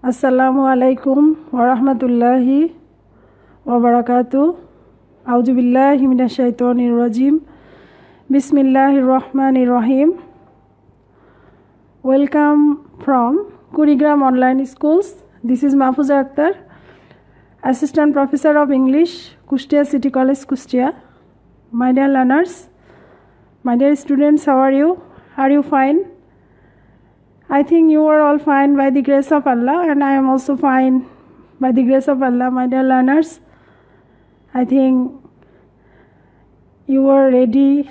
Assalamu alaikum wa rahmatullahi wa barakatuh. A'udhu billahi minash shaitanir rajim. Bismillahir rahmanir rahim. Welcome from Kurigram Online Schools. This is Mahfuza Akhtar, Assistant Professor of English, Kustia City College, Kustia. My dear learners, my dear students, how are you? Are you fine? I think you are all fine by the grace of Allah, and I am also fine by the grace of Allah, my dear learners. I think you are ready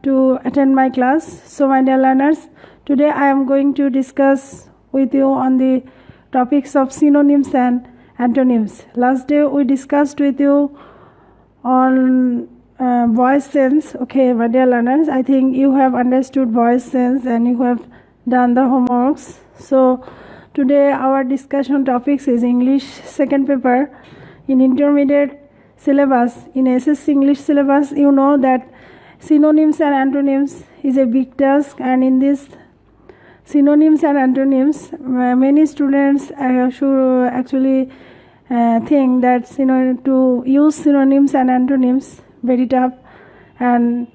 to attend my class. So, my dear learners, today I am going to discuss with you on the topics of synonyms and antonyms. Last day we discussed with you on voice sense. Okay, my dear learners, I think you have understood voice sense and you have done the homeworks. So today our discussion topics is English second paper in intermediate syllabus. In SSC English syllabus, you know that synonyms and antonyms is a big task, and in this synonyms and antonyms, many students should actually think that to use synonyms and antonyms very tough. And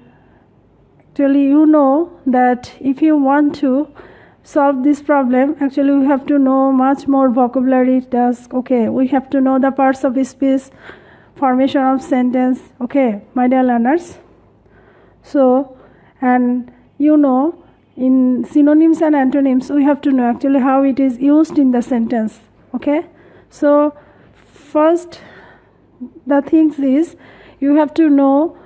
actually, you know that if you want to solve this problem, actually we have to know much more vocabulary task. Okay, we have to know the parts of speech, formation of sentence. Okay, my dear learners. So, and you know, in synonyms and antonyms, we have to know actually how it is used in the sentence. Okay, so first the things is you have to know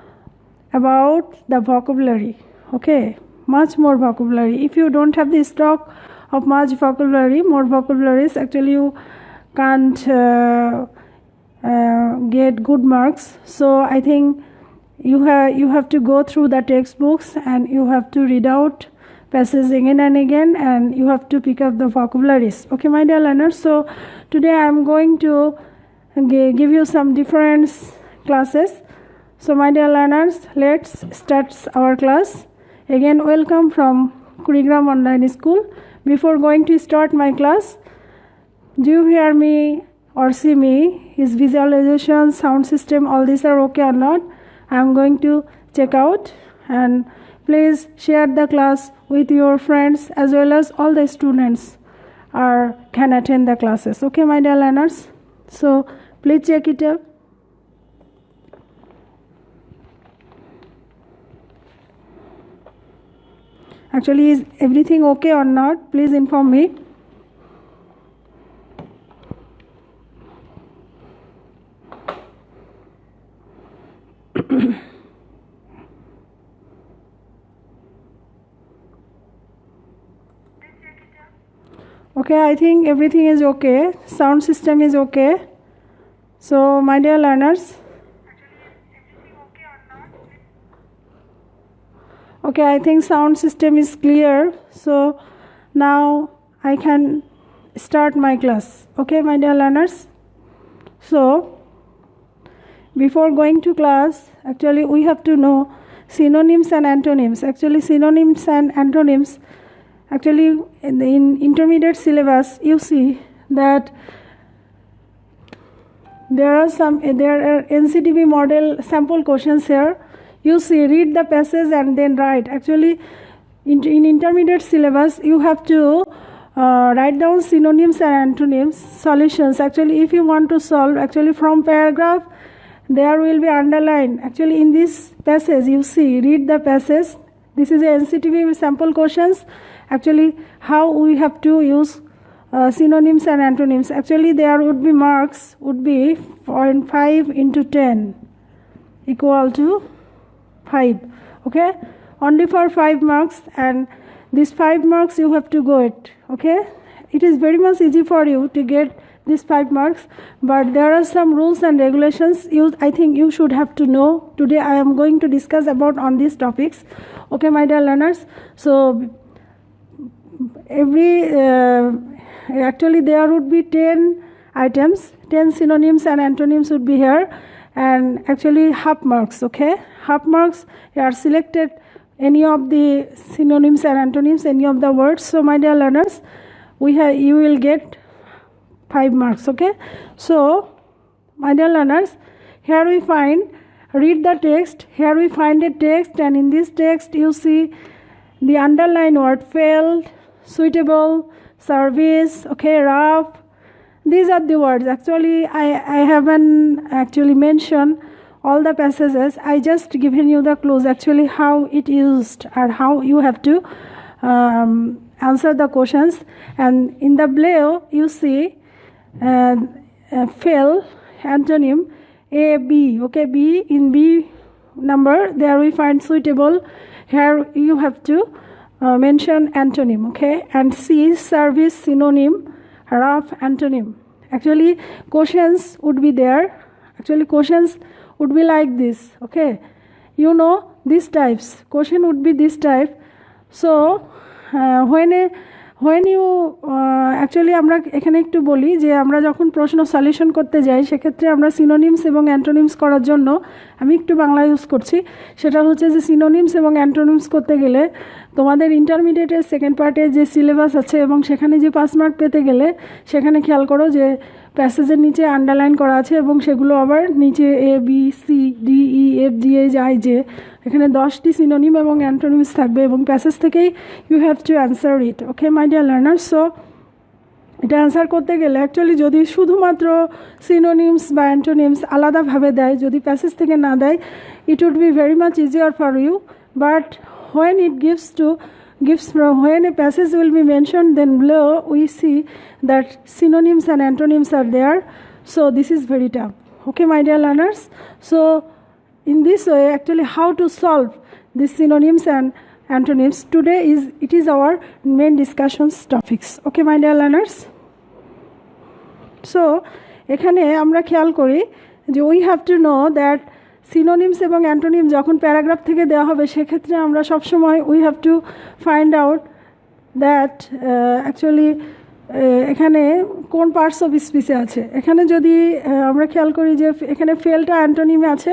about the vocabulary. Okay, much more vocabulary. If you don't have the stock of much vocabulary, more vocabularies, actually you can't get good marks. So I think you have to go through the textbooks and you have to read out passages again and again, and you have to pick up the vocabularies. Okay, my dear learners. So today I am going to give you some different classes. So my dear learners, let's start our class. Again, welcome from Kurigram Online School. Before going to start my class, do you hear me or see me? Is visualization, sound system, all these are okay or not? I am going to check out, and please share the class with your friends as well as all the students can attend the classes. Okay, my dear learners. So please check it out. Actually, is everything okay or not? Please inform me. Okay, I think everything is okay. Sound system is okay. So, my dear learners. Okay, I think sound system is clear. So now I can start my class. Okay, my dear learners. So before going to class, actually we have to know synonyms and antonyms. Actually, synonyms and antonyms, actually in intermediate syllabus, you see that there are NCTB model sample questions here. You see, read the passage and then write. Actually, in intermediate syllabus, you have to write down synonyms and antonyms solutions. Actually, if you want to solve, actually from paragraph, there will be underline. Actually, in this passage, you see, read the passage. This is a NCTB sample questions. Actually, how we have to use synonyms and antonyms. Actually, there would be marks would be 0.5 into 10 equal to 5. Okay, only for 5 marks, and these 5 marks you have to go it. Okay, it is very much easy for you to get these 5 marks, but there are some rules and regulations I think you should have to know. Today I am going to discuss about on these topics. Okay, my dear learners. So actually there would be 10 items, 10 synonyms and antonyms would be here, and actually half marks. Okay, half marks, you are selected any of the synonyms and antonyms, any of the words. So my dear learners, you will get 5 marks. Okay, so my dear learners, here we find, read the text. Here we find a text, and in this text you see the underlined word failed, suitable, service, okay, rough. These are the words. Actually, I haven't actually mentioned all the passages. I just given you the clues actually how it used or how you have to answer the questions. And in the below you see fail, antonym A, B. Okay, B, in B number there we find suitable. Here you have to mention antonym. Okay, and C, service, synonym, rough, antonym. Actually questions would be there. Actually questions would be like this. Okay, you know these types. Question would be this type. So when you actually আমরা এখানে একটু বলি যে আমরা যখন প্রশ্ন solution করতে যাই সেক্ষেত্রে আমরা সিনোনিমস এবং অ্যান্টোনিমস করার জন্য আমি একটু বাংলা ইউজ করছি। সেটা হচ্ছে যে সিনোনিমস এবং অ্যান্টোনিমস করতে গেলে তোমাদের ইন্টারমিডিয়েটের সেকেন্ড পার্টে যে সিলেবাস আছে এবং সেখানে যে 5 মার্ক পেতে গেলে সেখানে খেয়াল করো যে প্যাসেজের নিচে আন্ডারলাইন করা আছে এবং সেগুলো আবার নিচে A, B, C, D, E, F, G, H, I, J এখানে 10টি সিনোনিম এবং অ্যান্টোনিমস থাকবে এবং প্যাসেজ থেকেই you have to answer it. Okay my dear learners, so এটা অ্যান্সার করতে গেলে অ্যাকচুয়ালি যদি শুধুমাত্র সিনোনিমস বা অ্যান্টোনিমস আলাদাভাবে দেয়, যদি প্যাসেজ থেকে না দেয়, it would be very much easier for you. But when it gives when a passage will be mentioned, then below we see that synonyms and antonyms are there, so this is very tough. Okay my dear learners, so in this way actually how to solve these synonyms and antonyms today is our main discussions topics. Okay my dear learners, so এখানে আমরা খেয়াল করি যে we have to know that synonyms এবং antonym যখন paragraph থেকে দেওয়া হবে সেক্ষেত্রে আমরা সবসময় we have to find out that actually এখানে কোন পার্টস অফ স্পিচে আছে। এখানে যদি আমরা খেয়াল করি যে এখানে ফেলটা অ্যান্টোনিমে আছে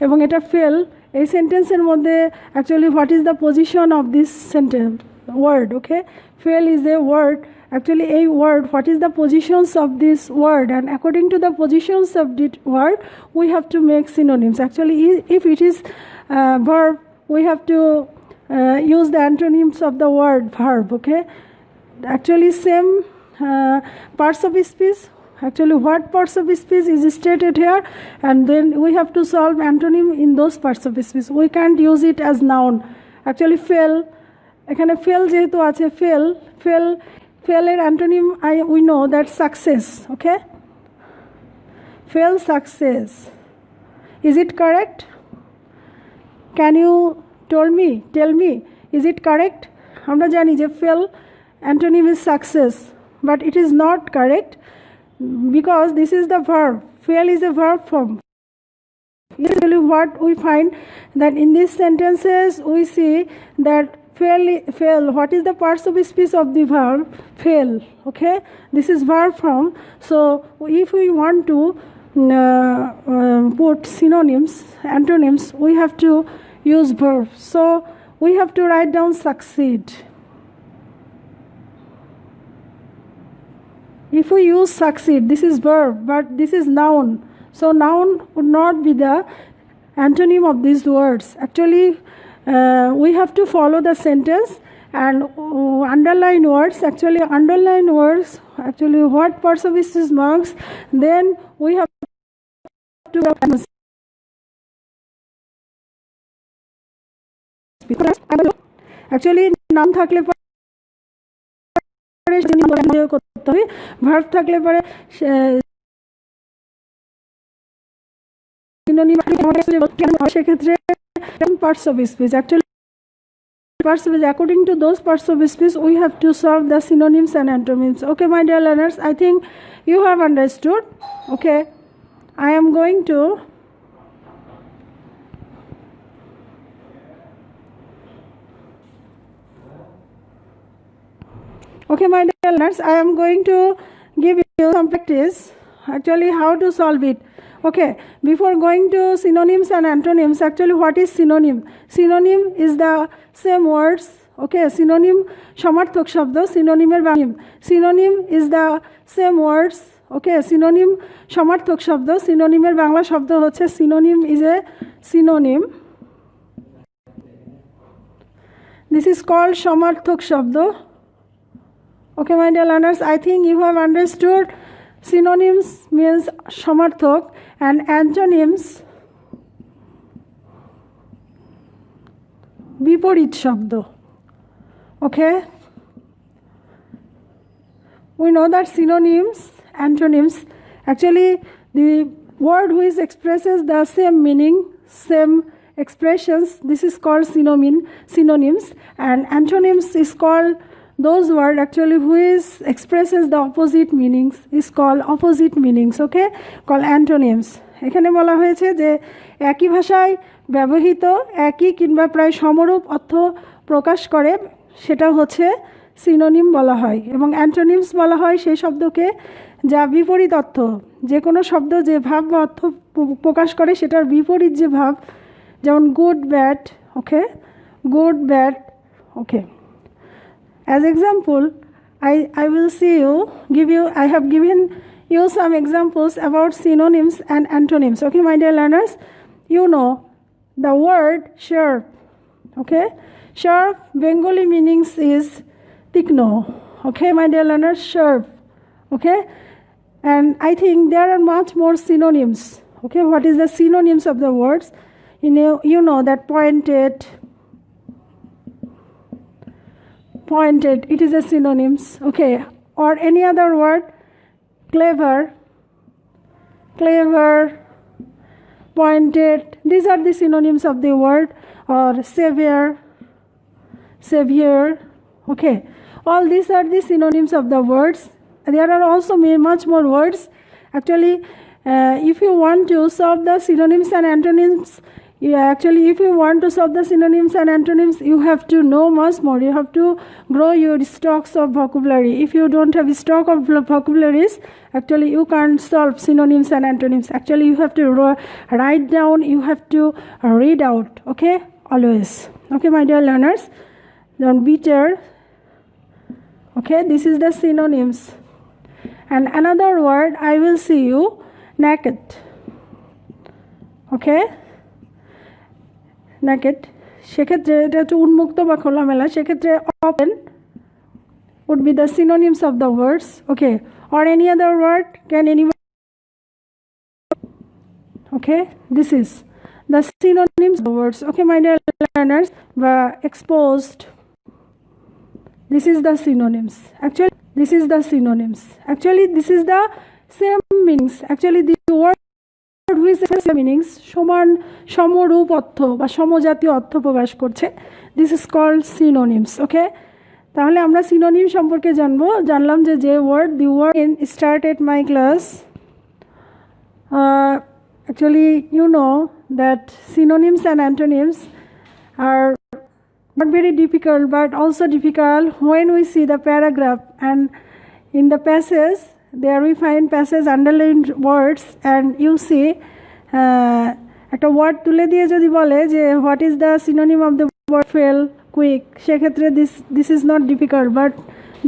এবং এটা ফেল, এই সেন্টেন্সের মধ্যে actually what is the position of this sentence word. Okay, fail is a word, actually a word, what is the positions of this word, and according to the positions of this word we have to make synonyms. Actually if it is verb we have to use the antonyms of the word verb. Okay, actually same parts of speech, actually what parts of speech is stated here, and then we have to solve antonym in those parts of speech. We can't use it as noun. Actually fail, এখানে fail যেহেতু আছে, fail এর antonym we know that success. Okay, fail, success, is it correct? Can you tell me is it correct? আমরা জানি যে fail antonym is success, but it is not correct because this is the verb. Fail is a verb form. Usually what we find that in these sentences we see that fail, what is the parts of speech of the verb fail? Okay, this is verb form. So if we want to put synonyms, antonyms, we have to use verb. So we have to write down succeed. If we use succeed, this is verb but this is noun, so noun would not be the antonym of these words. Actually we have to follow the sentence and underline words. Actually underline words, actually what parts of it is marks, then we have to actually নাম থাকলে পরে করতে হবে, verb থাকলে পরে synonym সেক্ষেত্রে parts of speech. Actually parts of speech, according to those parts of speech we have to solve the synonyms and antonyms. Okay my dear learners, I think you have understood. Okay, I am going to okay my dear learners, I am going to give you some practice actually how to solve it. Okay, before going to synonyms and antonyms, actually what is synonym? Synonym is the same words. Okay, synonym সমার্থক শব্দ, synonymer বানাম, synonym is the same words. Okay, synonym সমার্থক শব্দ। সিনোনিমের বাংলা শব্দ হচ্ছে synonym is a synonym, this is called সমার্থক শব্দ। Okay, my dear learners, I think you have understood synonyms means সমার্থক and antonyms বিপরীত শব্দ। Okay, we know that synonyms, antonyms, actually the word which expresses the same meaning, same expressions, this is called synonyms, and antonyms is called those words actually which expresses the opposite meanings is called opposite meanings, okay, called antonyms. এখানে বলা হয়েছে যে একই ভাষায় ব্যবহৃত একই কিংবা প্রায় সমরূপ অর্থ প্রকাশ করে সেটা হচ্ছে সিনোনিম বলা হয়, এবং অ্যান্টোনিমস বলা হয় সেই শব্দকে যা বিপরীত অর্থ, যে কোনো শব্দ যে ভাব বা অর্থ প্রকাশ করে সেটার বিপরীত যে ভাব, যেমন good bad, okay, good bad, okay. As example, I will I have given you some examples about synonyms and antonyms. Okay, my dear learners, you know the word sharp. Okay, sharp Bengali meanings is tikno. Okay, my dear learners, sharp. Okay, and I think there are much more synonyms. Okay, what is the synonyms of the words? You know that pointed, it is a synonyms, okay, or any other word, clever, pointed, these are the synonyms of the word, or savior, okay, all these are the synonyms of the words. There are also much more words actually. If you want to solve the synonyms and antonyms, actually if you want to solve the synonyms and antonyms, you have to know much more. You have to grow your stocks of vocabulary. If you don't have a stock of vocabularies, actually you can't solve synonyms and antonyms. Actually you have to write down, you have to read out, okay, always. Okay, my dear learners, then bitter, okay, this is the synonyms. And another word I will see you, naked, okay, naked, সেক্ষেত্রে এটা হচ্ছে উন্মুক্ত বা খোলামেলা, সেক্ষেত্রে open would be the synonyms of the words, okay, or any other word, can anyone, okay, this is the synonyms of the words. Okay, my dear learners, exposed, this is the synonyms. Actually this is the synonyms, actually this is the same meanings, actually the word which has meanings সমান সমরূপ অর্থ বা সমজাতীয় অর্থ প্রকাশ করছে, this is called synonyms. Okay, তাহলে আমরা synonym সম্পর্কে জানলাম যে word, the word started my class. Actually you know that synonyms and antonyms are not very difficult, but also difficult when we see the paragraph, and in the passage there we find passage underlined words, and you see একটা word তুলে দিয়ে যদি বলে যে what is the synonym of the word fail, quick, সেক্ষেত্রে this is not difficult. But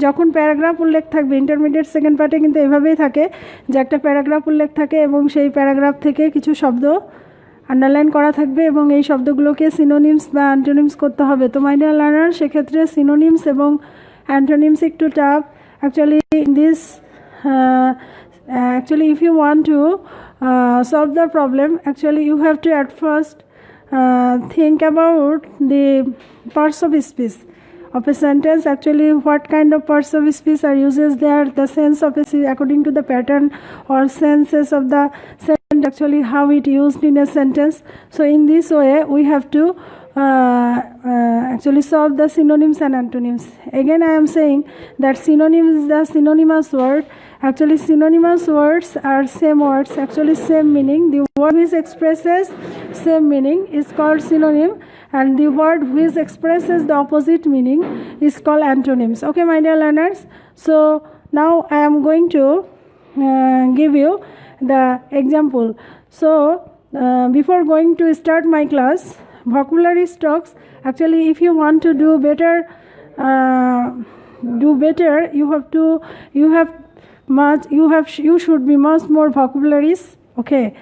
যখন paragraph উল্লেখ থাকবে, ইন্টারমিডিয়েট সেকেন্ড পার্টে কিন্তু এভাবেই থাকে যে একটা প্যারাগ্রাফ উল্লেখ থাকে এবং সেই প্যারাগ্রাফ থেকে কিছু শব্দ আন্ডারলাইন করা থাকবে এবং এই শব্দগুলোকে সিনোনিমস বা অ্যান্টোনিমস করতে হবে। তো মাই ডিয়ার লার্নার, সেক্ষেত্রে সিনোনিমস এবং অ্যান্টোনিমস একটু tough actually this. Actually if you want to solve the problem, actually you have to at first think about the parts of speech of a sentence. Actually what kind of parts of speech are uses there, the sense of a according to the pattern or senses of the sentence, actually how it used in a sentence. So in this way we have to actually solve the synonyms and antonyms. Again I am saying that synonym is the synonymous word. Actually synonymous words are same words, actually same meaning. The word which expresses same meaning is called synonym, and the word which expresses the opposite meaning is called antonyms. Okay, my dear learners, so now I am going to give you the example. So before going to start my class, vocabulary stocks, actually if you want to do better, you have you should be much more vocabularies. Okay,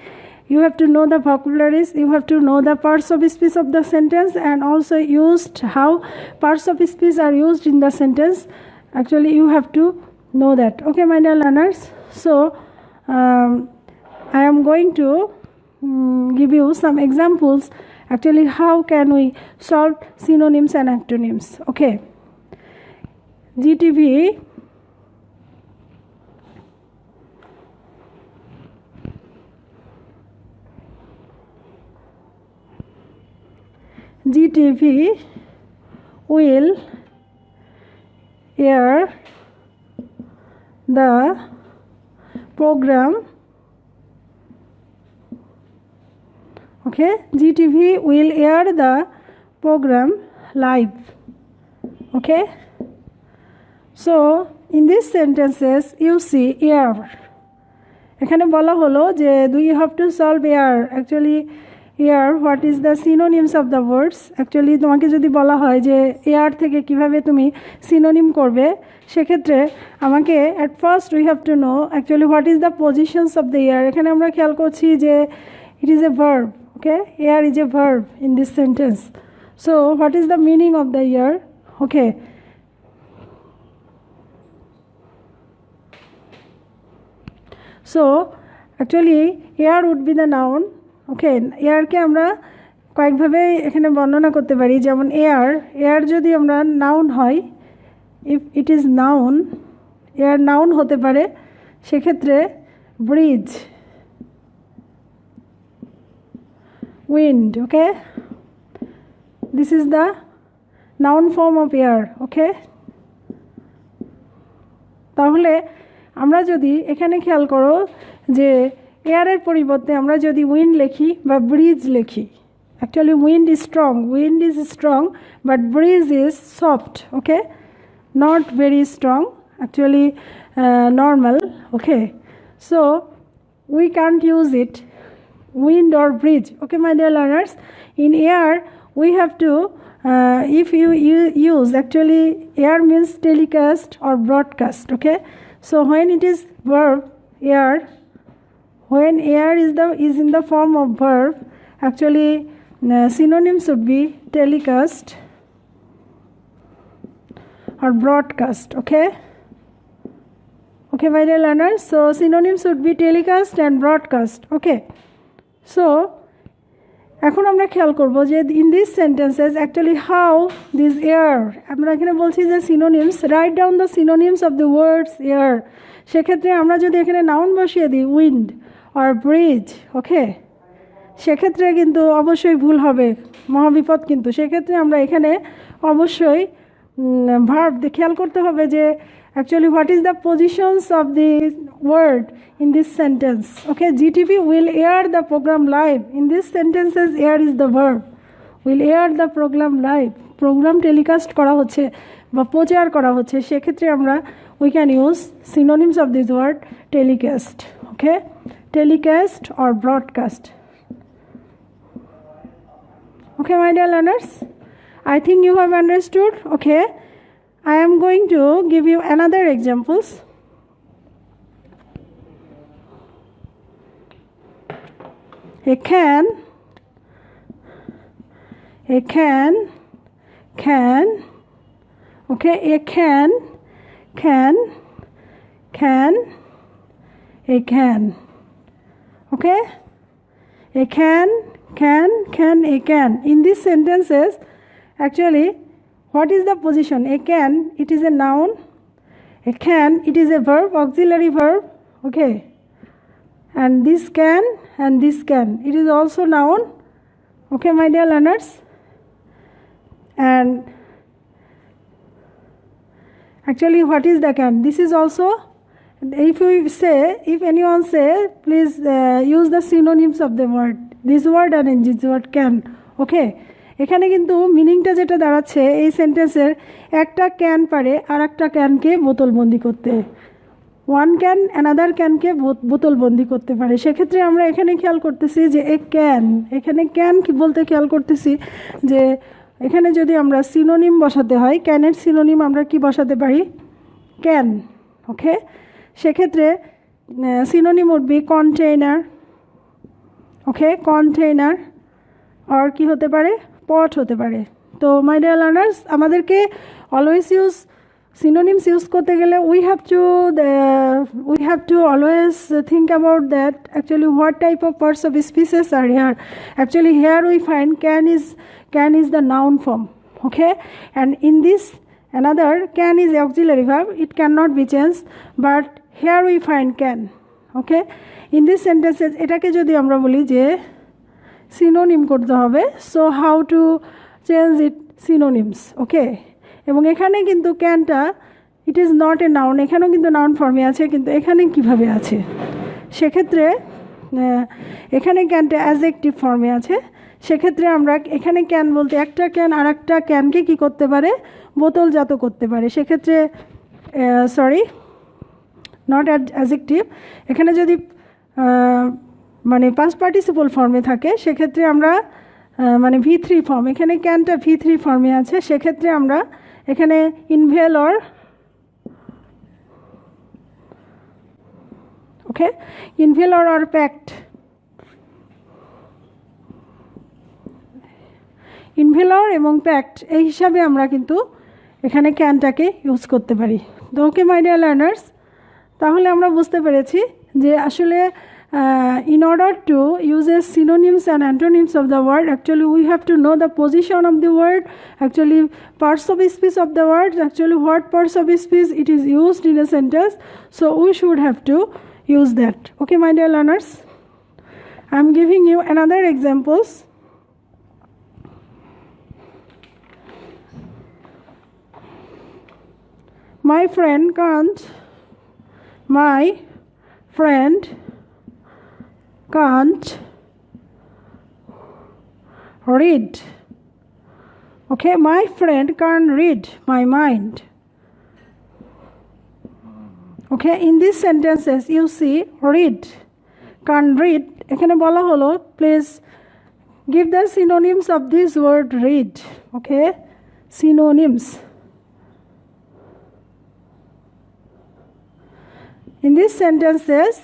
you have to know the vocabularies, you have to know the parts of speech of the sentence, and also used how parts of speech are used in the sentence. Actually you have to know that. Okay, my dear learners, so I am going to give you some examples actually how can we solve synonyms and antonyms. Okay, GTV will air the program. Okay, GTV will air the program live. Okay, so in these sentences you see air. এখানে বলা হলো যে do you have to solve air? Actually air, what is the synonyms of the words? Actually তোমাকে যদি বলা হয় যে air থেকে কিভাবে তুমি synonym করবে, সেক্ষেত্রে আমাকে at first we have to know actually what is the positions of the air. এখানে আমরা খেয়াল করছি যে it is a verb. Okay, air is a verb in this sentence. So what is the meaning of the air? Okay, so actually air would be the noun. ওকে, এয়ারকে আমরা কয়েকভাবে এখানে বর্ণনা করতে পারি। যেমন এয়ার যদি আমরা নাউন হয়, if it is noun, air noun হতে পারে, সেক্ষেত্রে bridge, wind. Okay, this is the noun form of air. Okay, তাহলে আমরা যদি এখানে খেয়াল করো যে এয়ারের পরিবর্তে আমরা যদি উইন্ড লিখি বা ব্রিজ লিখি, actually wind is strong but bridge is soft. Okay, not very strong, actually normal. Okay, so we can't use it wind or bridge. Okay, my dear learners, in air we have to if you use, actually air means telecast or broadcast. Okay, so when it is verb air, when air is in the form of verb, actually synonym should be telecast or broadcast. Okay, my dear learners, so synonyms should be telecast and broadcast. Okay, so এখন আমরা খেয়াল করব যে in this sentences actually how this air, আমরা এখানে বলছি যে synonyms, write down the synonyms of the words air. সেক্ষেত্রে আমরা যদি এখানে নাউন বসিয়ে দিই উইন্ড আর ব্রিজ, ওকে, সেক্ষেত্রে কিন্তু অবশ্যই ভুল হবে, মহাবিপদ। কিন্তু সেক্ষেত্রে আমরা এখানে অবশ্যই ভার্ব খেয়াল করতে হবে যে actually what is the positions of the word in this sentence. Okay, GTV will air the program live. In this sentences air is the verb, will air the program live. program telecast করা হচ্ছে বা প্রচার করা হচ্ছে, সেক্ষেত্রে আমরা we can use synonyms of this word telecast. Okay, telecast or broadcast. Okay, my dear learners, I think you have understood. Okay, I am going to give you another examples. A can, okay, a can, a can, okay, a can, a can. In these sentences, actually, what is the position? A can, it is a noun. A can, it is a verb, auxiliary verb. Okay, and this can and this can, it is also noun. Okay, my dear learners, and actually what is the can? This is also, if anyone say please use the synonyms of the word, this word and this word can. Okay, এখানে কিন্তু মিনিংটা যেটা দাঁড়াচ্ছে এই সেন্টেন্সের, একটা can পারে আর একটা ক্যানকে বোতলবন্দি করতে, ওয়ান ক্যান অ্যানাদার ক্যানকে বোতলবন্দি করতে পারে। সেক্ষেত্রে আমরা এখানে খেয়াল করতেছি যে এ ক্যান, এখানে ক্যান কি বলতে খেয়াল করতেছি যে এখানে যদি আমরা সিনোনিম বসাতে হয়, ক্যানের সিনোনিম আমরা কি বসাতে পারি? ক্যান। ওকে, সেক্ষেত্রে synonym would be container, okay, container, আর কি হতে পারে, পট হতে পারে। তো মাই ডিয়ার লার্নার্স, আমাদেরকে অলওয়েজ ইউজ synonyms use করতে গেলে we have to always think about that actually what type of parts of species are here. Actually here we find can is the noun form, okay, and in this another can is auxiliary verb, it cannot be changed, but here we find can, okay. In this sentences এটাকে যদি আমরা বলি যে synonym করতে হবে, so how to change it synonyms, okay. এবং এখানে কিন্তু ক্যানটা it is not a noun, এখানেও কিন্তু নাউন ফর্মে আছে, কিন্তু এখানে কিভাবে আছে, সেক্ষেত্রে এখানে ক্যানটা অ্যাডজেক্টিভ ফর্মে আছে। সেক্ষেত্রে আমরা এখানে ক্যান বলতে একটা ক্যান আর একটা ক্যানকে কী করতে পারে, বোতলজাত করতে পারে। সেক্ষেত্রে সরি, নট অ্যাডজেক্টিভ, এখানে যদি মানে পাস্ট পার্টিসিপল ফর্মে থাকে সেক্ষেত্রে আমরা মানে V3 ফর্ম, এখানে ক্যানটা V3 ফর্মে আছে, সেক্ষেত্রে আমরা এখানে ইনভেল অর, ওকে, ইনভেল অর প্যাক্ট, ইনভেলর এবং প্যাক্ট এই হিসাবে আমরা কিন্তু এখানে ক্যানটাকে ইউজ করতে পারি। তো ওকে মাই ডিয়ার লার্নার্স, তাহলে আমরা বুঝতে পেরেছি যে আসলে in order to use synonyms and antonyms of the word, actually we have to know the position of the word, actually parts of speech of the word, actually what parts of speech it is used in a sentence, so we should have to use that. Okay my dear learners, I am giving you another examples. My friend can't read, okay, my friend can't read my mind, okay. In these sentences you see read, can't read, এখানে বলা হলো please give the synonyms of this word read, okay, synonyms. In these sentences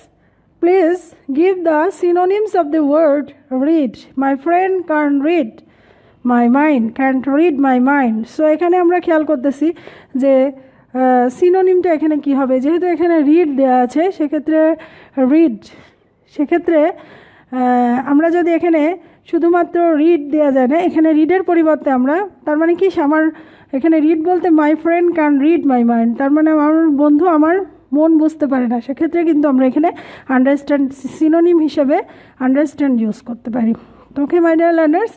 please give the synonyms of the word read. My friend can't read my mind, can't read my mind. So এখানে আমরা খেয়াল করতেছি যে সিনোনিমটা এখানে কি হবে, যেহেতু এখানে রিড দেওয়া আছে সেক্ষেত্রে রিড, সেক্ষেত্রে আমরা যদি এখানে শুধুমাত্র রিড দেওয়া যায় না, এখানে রিডের পরিবর্তে আমরা, তার মানে কি আমার এখানে রিড বলতে my friend can read my mind, তার মানে আমার বন্ধু আমার মন বুঝতে পারে না, সেক্ষেত্রে কিন্তু আমরা এখানে আন্ডারস্ট্যান্ড সিনোনিম হিসেবে আন্ডারস্ট্যান্ড ইউজ করতে পারি। তো okay my dear learners,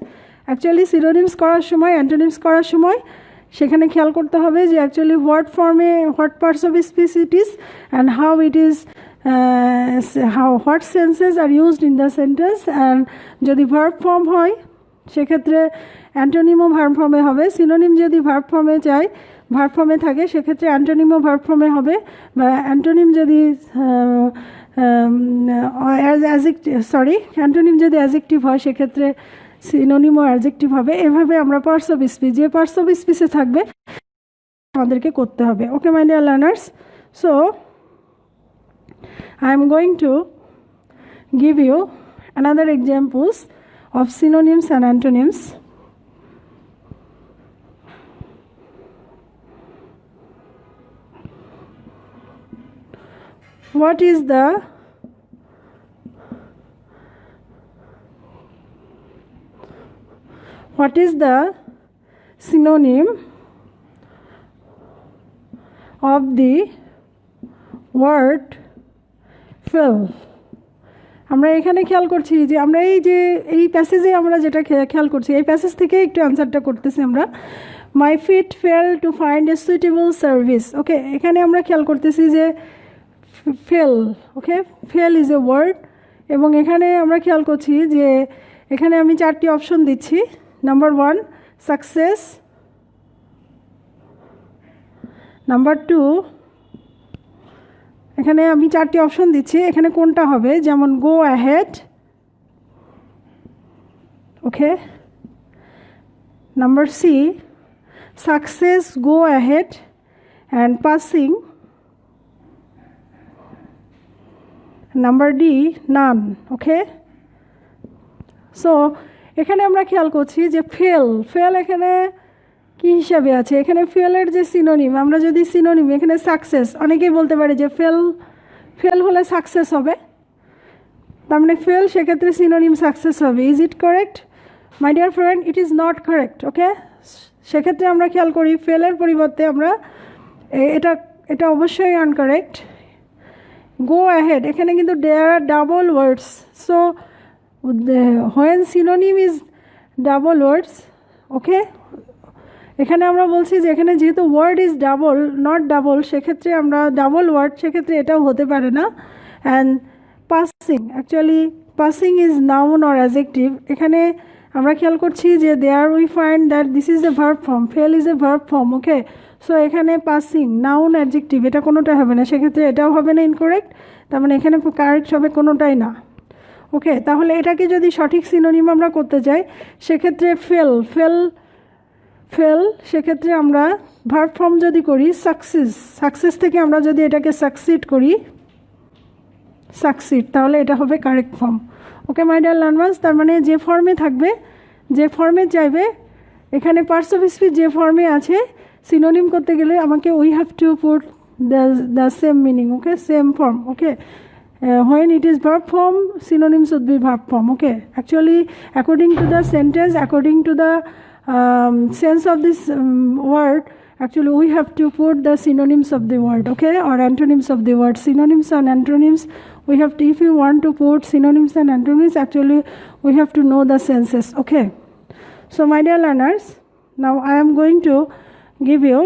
actually synonyms করার সময়, অ্যান্টোনিমস করার সময় সেখানে খেয়াল করতে হবে যে অ্যাকচুয়ালি হোয়াট ফর্মে, what parts of speech it is and how it is, what senses are used in the sentence, and যদি ভার্ব ফর্ম হয় সেক্ষেত্রে অ্যান্টোনিমও ভার্ব ফর্মে হবে, সিনোনিম যদি ভার্ব ফর্মে চাই, ভার্ব ফর্মে থাকে সেক্ষেত্রে অ্যান্টোনিমও ভার্ব ফর্মে হবে, বা অ্যান্টোনিম যদি অ্যান্টোনিম যদি অ্যাডজেক্টিভ হয় সেক্ষেত্রে সিনোনিমও অ্যাডজেক্টিভ হবে। এভাবে আমরা পার্টস অফ স্পিচ, যে পার্টস অফ স্পিচে থাকবে আমাদেরকে করতে হবে। Okay my dear learners, so I am going to give you another examples of synonyms and antonyms. What is the synonym of the word fill? আমরা এখানে খেয়াল করছি যে আমরা এই প্যাসেজে আমরা যেটা খেয়াল করছি, এই প্যাসেজ থেকে একটু অ্যান্সারটা করতেছি আমরা। My fit fail to find a suitable service, okay, এখানে আমরা খেয়াল করতেছি যে fail, okay, fail is a word, এবং এখানে আমরা খেয়াল করছি যে এখানে আমি 4টি অপশন দিচ্ছি। নাম্বার 1 সাকসেস, নাম্বার 2, এখানে আমি 4টি অপশন দিচ্ছি, এখানে কোনটা হবে, যেমন go ahead, okay, number C success, go ahead and passing, number D none. Okay, so এখানে আমরা খেয়াল করছি যে ফেল এখানে কি হিসাবে আছে, এখানে ফেলের যে সিনোনিম, আমরা যদি সিনোনিম এখানে সাকসেস, অনেকেই বলতে পারে যে ফেল হলে সাকসেস হবে, তার মানে ফেল সেক্ষেত্রে সিনোনিম সাকসেস হবে। Is it correct? My dear friend, it is not correct. Okay, সেক্ষেত্রে আমরা খেয়াল করি ফেলের পরিবর্তে আমরা এটা অবশ্যই আনকারেক্ট। গো অ্যাহেড, এখানে কিন্তু there are double words, so when synonym is double words, okay, এখানে আমরা বলছি যে এখানে যেহেতু word is double not double, সেক্ষেত্রে আমরা ডাবল ওয়ার্ড, সেক্ষেত্রে এটাও হতে পারে না। And passing, actually passing is noun or adjective. এখানে আমরা খেয়াল করছি যে there we find that this is a verb form, fail is a verb form. Okay, so এখানে পাসিং নাউন অ্যাডজেক্টিভ এটা কোনোটা হবে না, সেক্ষেত্রে এটাও হবে না, ইনকারেক্ট। তার মানে এখানে কারেক্ট হবে কোনোটাই না। ওকে, তাহলে এটাকে যদি সঠিক সিনোনিম আমরা করতে চাই, সেক্ষেত্রে ফেল সেক্ষেত্রে আমরা ভার্ব ফর্ম যদি করি সাকসেস থেকে আমরা যদি এটাকে সাকসিড করি তাহলে এটা হবে correct form. Okay my dear learners, তার মানে যে ফর্মে থাকবে, যে ফর্মে চাইবে, এখানে পার্টস অফ স্পিচ যে ফর্মে আছে, সিনোনিম করতে গেলে আমাকে we have to put the same meaning. Okay, same form. Okay, when it is verb form, synonyms would be verb form. Okay, actually according to the sentence, according to the sense of this word, actually we have to put the synonyms of the word, okay, or antonyms of the word. Synonyms and antonyms, we have to, if you want to put synonyms and antonyms, actually we have to know the senses. Okay, so my dear learners, now I am going to give you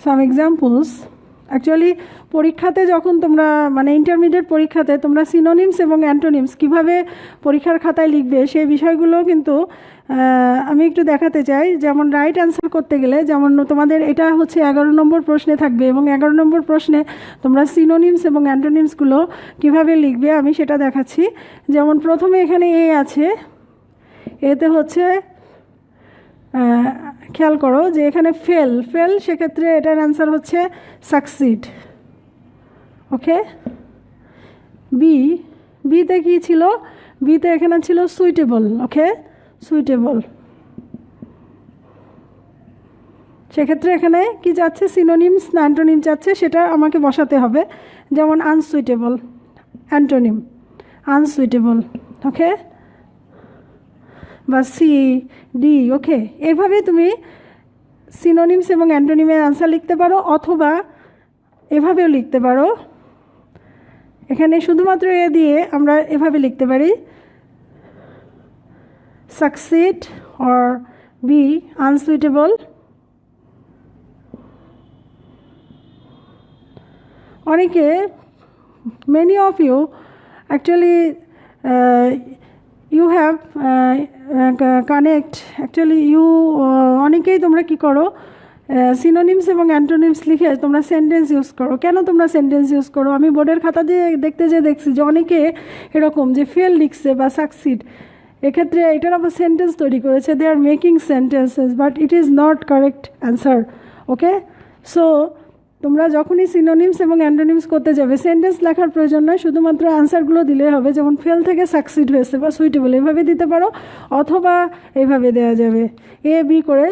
some examples. Actually পরীক্ষাতে যখন তোমরা মানে intermediate পরীক্ষাতে তোমরা synonyms এবং antonyms কীভাবে পরীক্ষার খাতায় লিখবে সেই বিষয়গুলো কিন্তু আমি একটু দেখাতে চাই। যেমন রাইট অ্যান্সার করতে গেলে, যেমন তোমাদের এটা হচ্ছে 11 নম্বর প্রশ্নে থাকবে, এবং 11 নম্বর প্রশ্নে তোমরা সিনোনিমস এবং অ্যান্টোনিমসগুলো কীভাবে লিখবে আমি সেটা দেখাচ্ছি। যেমন প্রথমে এখানে এ আছে, এতে হচ্ছে খেয়াল করো যে এখানে ফেল সেক্ষেত্রে এটার অ্যান্সার হচ্ছে সাকসিড। ওকে, বিতে কী ছিল? বিতে এখানে ছিল সুইটেবল। ওকে, সুইটেবল, সেক্ষেত্রে এখানে কি যাচ্ছে, সিনোনিমস না অ্যান্টোনিম যাচ্ছে, সেটা আমাকে বসাতে হবে। যেমন আনসুইটেবল, অ্যান্টোনিম আনসুইটেবল। ওকে, বা সি ডি। ওকে, এভাবে তুমি সিনোনিমস এবং অ্যান্টোনিমের আনসার লিখতে পারো, অথবা এভাবেও লিখতে পারো। এখানে শুধুমাত্র এ দিয়ে আমরা এভাবে লিখতে পারি, সাকসিড অর বি আনসুইটেবল। অনেকে, many of you actually you have connect, actually you অনেকেই তোমরা কি করো, সিনোনিমস এবং অ্যান্টোনিমস লিখে তোমরা সেন্টেন্স ইউজ করো। কেন তোমরা সেন্টেন্স ইউজ করো? আমি বোর্ডের খাতা দিয়ে দেখছি যে অনেকে এরকম যে ফেল লিখছে বা সাকসিড, এক্ষেত্রে এটার আবার সেন্টেন্স তৈরি করেছে, they are making sentences, but it is not correct answer. Okay, so তোমরা যখনই সিনোনিমস এবং অ্যান্টোনিমস করতে যাবে, সেন্টেন্স লেখার প্রয়োজন নয়, শুধুমাত্র অ্যান্সারগুলো দিলে হবে। যেমন ফেল থেকে সাকসিড হয়েছে বা সুইটেবল, এভাবে দিতে পারো, অথবা এভাবে দেওয়া যাবে, এ বি করে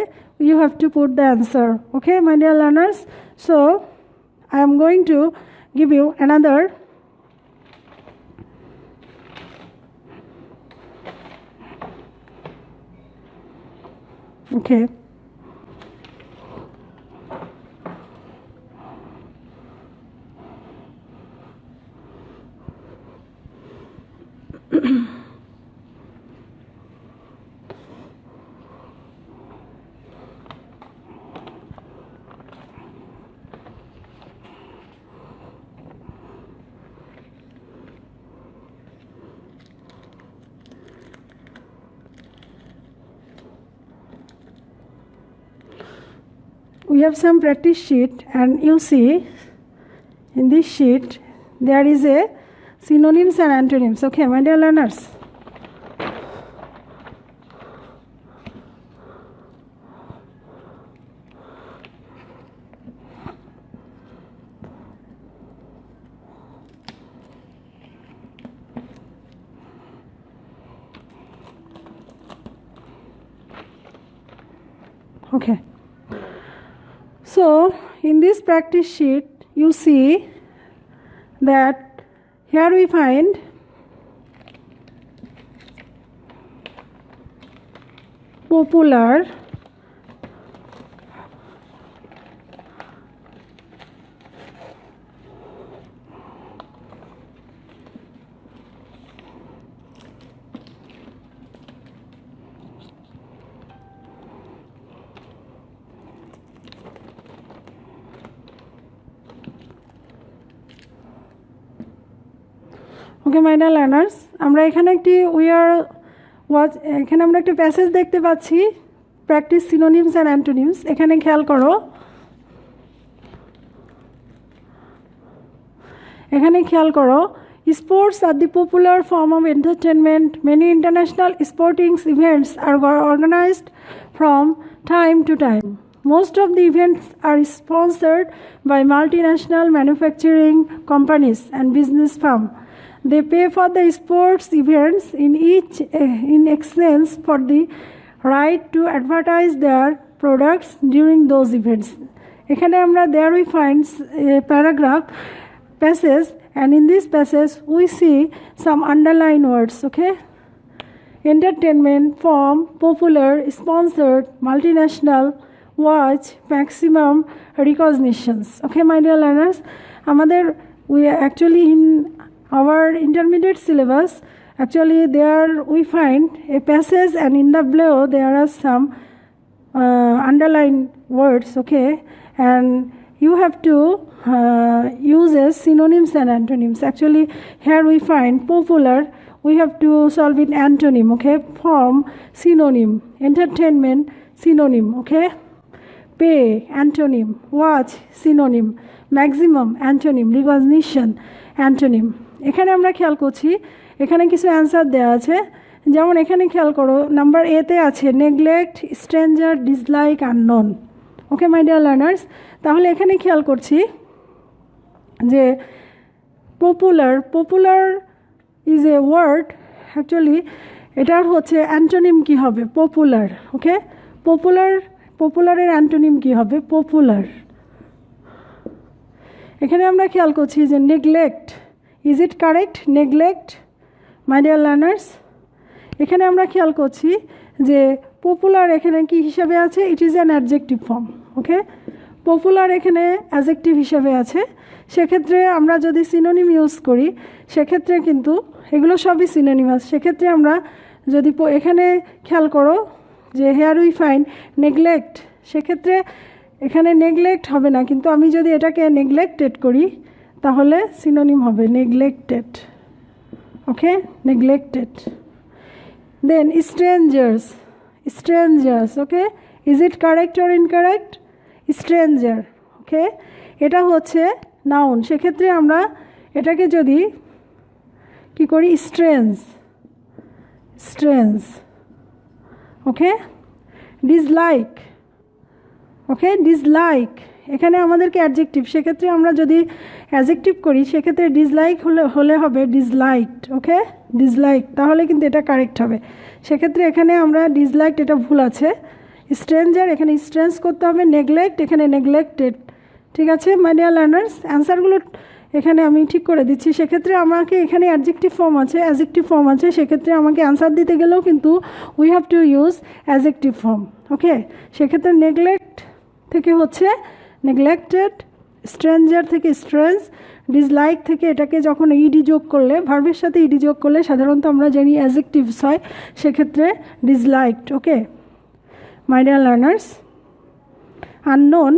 you have to put the answer. Okay, my dear learners, so I am going to give you another okay. We have some practice sheet, and you see in this sheet there is a synonyms and antonyms. Okay, my dear learners, Okay. So in this practice sheet, you see that here we find popular, okay my dear learners, আমরা এখানে একটা passage দেখতে পাচ্ছি, practice synonyms and antonyms. এখানে খেয়াল করো, sports are the popular form of entertainment. Many international sporting events are organized from time to time. Most of the events are sponsored by multinational manufacturing companies and business firms. They pay for the sports events in exchange for the right to advertise their products during those events. এখানে আমরা there we find a passage, and in this passage we see some underlined words. Okay, entertainment, form, popular, sponsored, multinational, watch, maximum recognitions. Okay, my dear learners, we actually in our intermediate syllabus, actually there we find a passage, and in the below there are some underlined words. Okay, and you have to use as synonyms and antonyms. Actually here we find popular, we have to solve in antonym. Okay, form synonym, entertainment synonym. Okay, pay antonym, watch synonym, maximum antonym, recognition antonym. এখানে আমরা খেয়াল করছি, এখানে কিছু answer দেওয়া আছে। যেমন এখানে খেয়াল করো, নাম্বার এতে আছে neglect, stranger, dislike, unknown. Okay my dear learners, তাহলে এখানে খেয়াল করছি যে popular is a word. Actually এটার হচ্ছে অ্যান্টোনিম কি হবে? পপুলার। ওকে, পপুলারের অ্যান্টোনিম কি হবে? পপুলার। এখানে আমরা খেয়াল করছি যে neglect, is it correct? Neglect, my dear learners. এখানে আমরা খেয়াল করছি যে পপুলার এখানে কি হিসাবে আছে? It is an adjective form. Okay, popular এখানে অ্যাডজেক্টিভ হিসাবে আছে। সেক্ষেত্রে আমরা যদি সিনোনিম ইউজ করি, সেক্ষেত্রে কিন্তু এগুলো সবই সিনোনিমাস। সেক্ষেত্রে আমরা যদি এখানে খেয়াল করো যে হেয়ার উই ফাইন্ড নেগলেক্ট, সেক্ষেত্রে এখানে নেগলেক্ট হবে না, কিন্তু আমি যদি এটাকে নেগলেক্টেড করি তাহলে সিনোনিম হবে neglected. Okay, neglected. Then strangers. Okay, is it correct or incorrect? Stranger. Okay, এটা হচ্ছে নাউন। সেক্ষেত্রে আমরা এটাকে যদি কি করি? Strange. Okay, dislike. Okay, dislike এখানে আমাদেরকে অ্যাডজেক্টিভ। সেক্ষেত্রে আমরা যদি অ্যাডজেক্টিভ করি, সেক্ষেত্রে ডিসলাইক হলে হবে ডিসলাইকড। ওকে, ডিসলাইক, তাহলে কিন্তু এটা কারেক্ট হবে। সেক্ষেত্রে এখানে আমরা ডিসলাইকড, এটা ভুল আছে। স্ট্রেঞ্জার এখানে স্ট্রেঞ্জ করতে হবে, নেগলেক্ট এখানে নেগলেক্টেড। ঠিক আছে মাই ডিয়ার লার্নার্স, অ্যান্সারগুলো এখানে আমি ঠিক করে দিচ্ছি। সেক্ষেত্রে আমাকে এখানে অ্যাডজেক্টিভ ফর্ম আছে, সেক্ষেত্রে আমাকে অ্যান্সার দিতে গেলেও কিন্তু we have to use adjective form. Okay, সেক্ষেত্রে নেগলেক্ট থেকে হচ্ছে নেগলেক্টেড, স্ট্রেঞ্জার থেকে স্ট্রেঞ্জ, ডিসলাইক থেকে এটাকে যখন ইডি যোগ করলে, ভার্বের সাথে ইডি যোগ করলে সাধারণত আমরা জানি অ্যাডজেক্টিভস হয়, সেক্ষেত্রে disliked. Okay my dear learners, unknown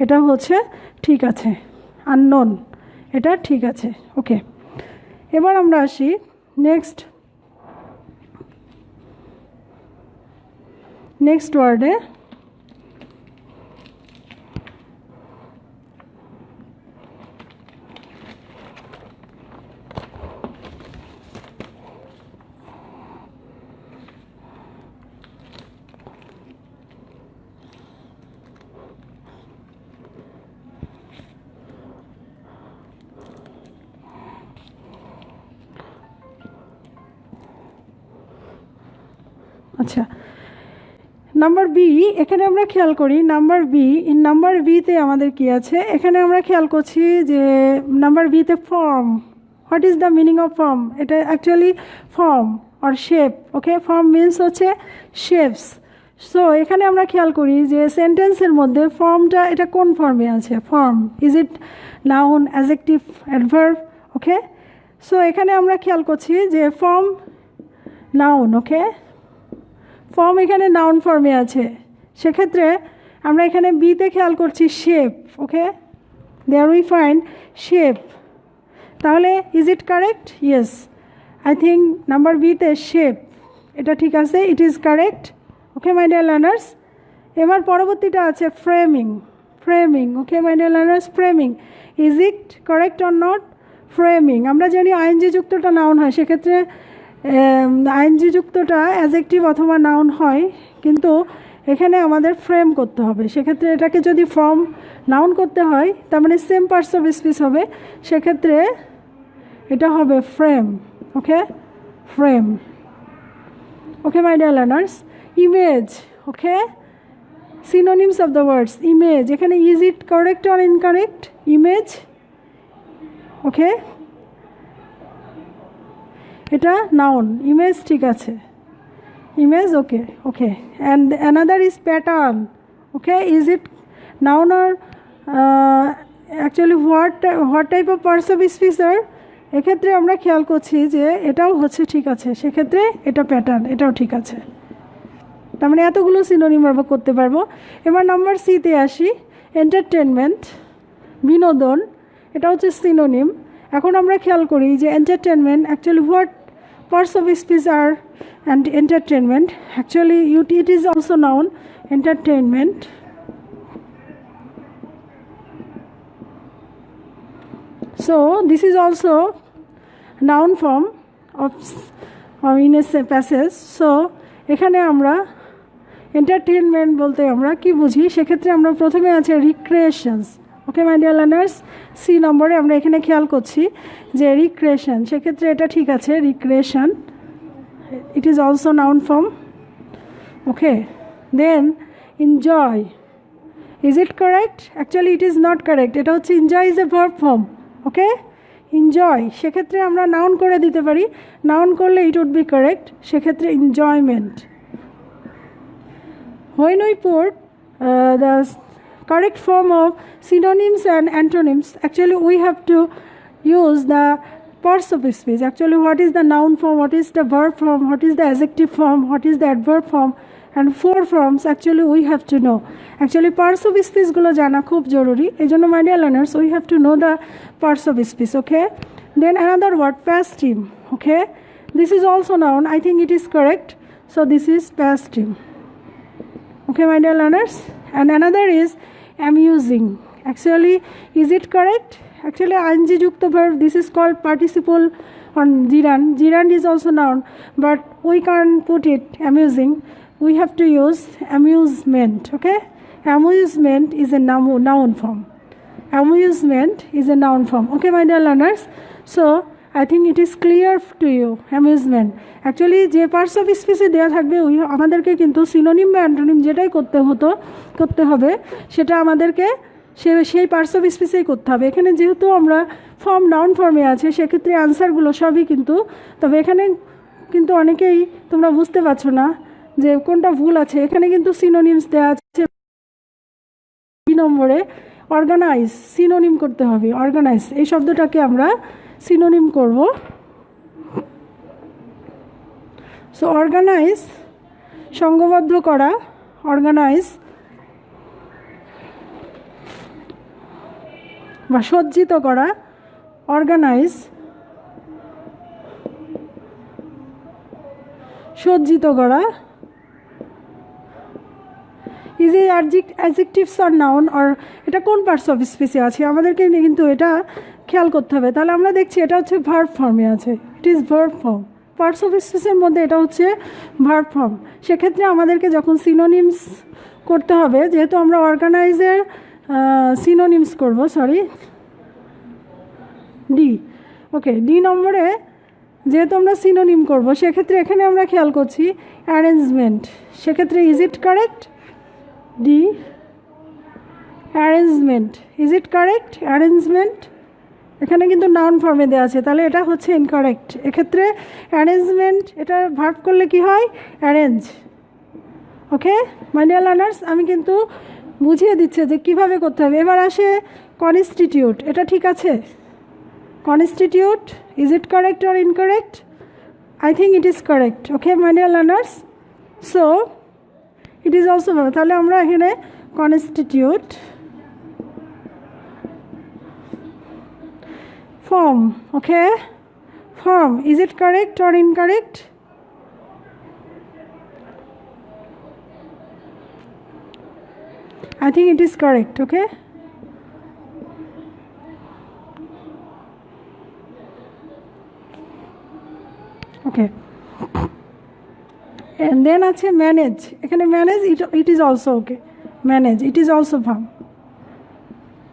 এটা হচ্ছে ঠিক আছে, আননোন এটা ঠিক আছে। ওকে, এবার আমরা আসি নেক্সট ওয়ার্ডে। আচ্ছা, নাম্বার বি, এখানে আমরা খেয়াল করি নাম্বার বি, ইন নাম্বার বিতে আমাদের কি আছে, এখানে আমরা খেয়াল করছি যে নাম্বার বিতে form, what is the meaning of form, এটা actually form or shape, okay, form means হচ্ছে শেপস। সো এখানে আমরা খেয়াল করি যে সেন্টেন্সের মধ্যে ফর্মটা এটা কোন ফর্মে আছে, form, is it noun, adjective, adverb, okay. So এখানে আমরা খেয়াল করছি যে ফর্ম নাউন, ওকে, ফর্ম এখানে নাউন ফর্মে আছে, সেক্ষেত্রে আমরা এখানে বিতে খেয়াল করছি shape, okay, there we find shape. তাহলে is it correct? Yes, I think number বিতে শেপ, এটা ঠিক আছে, it is correct, okay my dear learners. এবার পরবর্তীটা আছে framing, framing, okay my dear learners, framing, is it correct or not? Framing, আমরা জানি আইএনজি যুক্তটা নাউন হয়, সেক্ষেত্রে আইএনজি যুক্তটা অ্যাডজেক্টিভ অথবা নাউন হয়, কিন্তু এখানে আমাদের ফ্রেম করতে হবে, সেক্ষেত্রে এটাকে যদি ফর্ম নাউন করতে হয় তার মানে সেম পার্টস অফ স্পিচ হবে, সেক্ষেত্রে এটা হবে frame, okay, frame, okay my dear learners. Image, okay, synonyms of the words, image, এখানে is it correct or incorrect? Image, okay, এটা নাউন, ইমেজ ঠিক আছে, image, okay, okay. And another is pattern, okay, is it noun or actually what type of parts of speech are? এক্ষেত্রে আমরা খেয়াল করছি যে এটাও হচ্ছে ঠিক আছে, সেক্ষেত্রে এটা প্যাটার্ন, এটাও ঠিক আছে, তার মানে এতগুলো সিনোনিম আমরা করতে পারবো। এবার নাম্বার সিতে আসি, এন্টারটেনমেন্ট, বিনোদন, এটা হচ্ছে সিনোনিম। এখন আমরা খেয়াল করি যে entertainment actually what parts of speech are and entertainment, actually it is also noun, entertainment. So this is also noun form of in a passage. So এখানে আমরা এন্টারটেনমেন্ট বলতে আমরা কি বুঝি, সেক্ষেত্রে আমরা প্রথমে আছে রিক্রিয়েশনস, ওকে মাই ডিয়ার লার্নার্স, সি নম্বরে আমরা এখানে খেয়াল করছি যে রিক্রিয়েশন, সেক্ষেত্রে এটা ঠিক আছে, recreation, it is also noun form, okay. Then enjoy, is it correct? Actually it is not correct, এটা হচ্ছে enjoy is a verb form, okay, enjoy, সেক্ষেত্রে আমরা নাউন করে দিতে পারি, নাউন করলে ইট উড বি কারেক্ট, সেক্ষেত্রে enjoyment. When we put the correct form of synonyms and antonyms, actually we have to use the parts of speech. Actually, what is the noun form, what is the verb form, what is the adjective form, what is the adverb form, and four forms actually we have to know. Actually parts of speech gulo jana khub joruri, ejono my dear learners we have to know the parts of speech, okay. Then another word, pastime, okay, this is also noun, I think it is correct, so this is pastime, okay my dear learners. And another is amusing, actually is it correct? Actually ing যুক্ত verb, this is called participle on gerund, gerund is also noun, but we can't put it amusing, we have to use amusement, okay. Amusement is a noun form, amusement is a noun form, okay my dear learners. So I think it is clear to you, amusement, actually যে parts of স্পিচে দেওয়া থাকবে আমাদেরকে কিন্তু synonym বা antonym যেটাই করতে হবে সেটা আমাদেরকে সেই পার্টস অফ স্পিচেই করতে হবে। এখানে যেহেতু আমরা ফর্ম নাউন ফর্মে আছে, সেক্ষেত্রে আনসারগুলো সবই কিন্তু, তবে এখানে কিন্তু অনেকেই তোমরা বুঝতে পারছো না যে কোনটা ভুল আছে, এখানে কিন্তু সিনোনিমস দেওয়া আছে বি নম্বরে, অর্গানাইজ, সিনোনিম করতে হবে, অর্গানাইজ এই শব্দটাকে আমরা সিনোনিম করব। সো অর্গানাইজ, সংঘবদ্ধ করা, অর্গানাইজ বা সজ্জিত করা, অর্গানাইজ, সজ্জিত করা। ইজ এ অ্যাডজেক্টিভস আর নাউন অর এটা কোন পার্টস অফ স্পিচে আছে আমাদেরকে কিন্তু এটা খেয়াল করতে হবে। তাহলে আমরা দেখছি এটা হচ্ছে ভার্ব ফর্মে আছে, it is verb form, parts of স্পিচের মধ্যে এটা হচ্ছে ভার্ব ফর্ম। সেক্ষেত্রে আমাদেরকে যখন সিনোনিমস করতে হবে, যেহেতু আমরা অর্গানাইজের সিনোনিমস করব, সরি ডি, ওকে, ডি নম্বরে যেহেতু আমরা সিনোনিম করব সেক্ষেত্রে এখানে আমরা খেয়াল করছি অ্যারেঞ্জমেন্ট, সেক্ষেত্রে is it correct? D, arrangement. Is it correct? Arrangement এখানে কিন্তু নাউন ফর্মে দেওয়া আছে, তাহলে এটা হচ্ছে ইনকারেক্ট। এক্ষেত্রে অ্যারেঞ্জমেন্ট এটা ভার্ব করলে কি হয়? Arrange. Okay my dear learners, আমি কিন্তু বুঝিয়ে দিচ্ছে যে কীভাবে করতে হবে। এবার আসে কনস্টিটিউট, এটা ঠিক আছে? Constitute, is it correct or incorrect? I think it is correct. Okay my dear learners, so it is also, তাহলে আমরা এখানে constitute form. Okay, form, is it correct or incorrect? I think it is correct. Okay, okay, and then আছে manage, এখানে manage, it is also okay, manage, it is also verb.